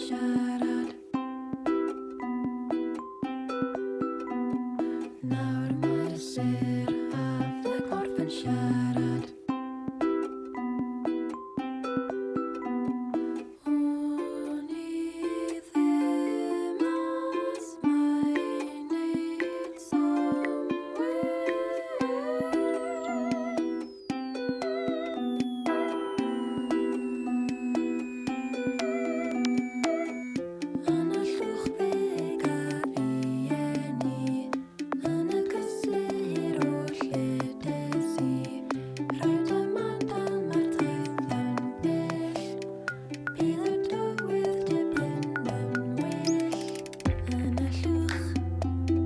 siarad. Nawr mae'r sir haf y gorffen siarad. O'n i ddim os mae'n neud somwyr. Yn y llwch fe gaf rieni, yn y gysur o lledes i, rhaid y madal mae'r taith yn bell, bydd y dywydd dipyn yn well. Yn y llwch,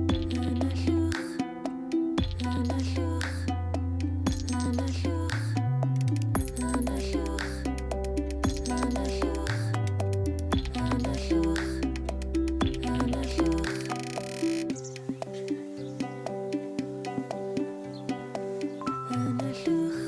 yn y llwch, yn y llwch, yn y llwch, yn y llwch, yn y llwch, yn y llwch, yn y llwch, yn y llwch.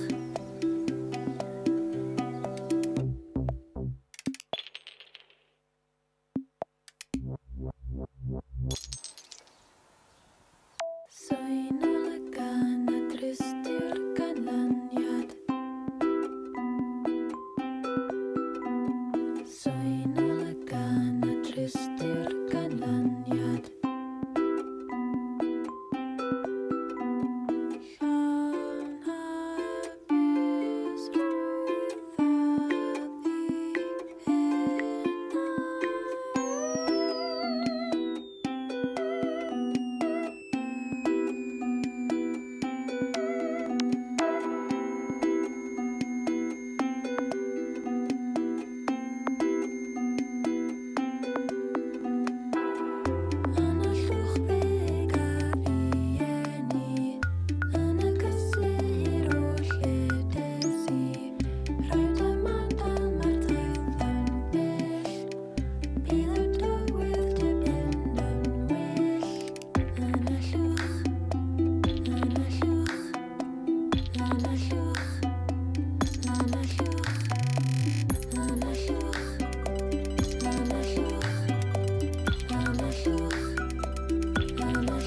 Swyn olygan a drysti'r ganlyniad. Swyn olygan a drysti'r ganlyniad. Llawn hapus roedd a Yn y llwch fe gaf rieni, yn y gysur o lledes i, rhaid y madal mae'r taith yn bell, bydd y dywydd dipyn yn well. Yn y llwch, yn y llwch, yn y llwch, yn y llwch, yn y llwch, yn y llwch, yn y llwch, yn y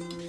llwch.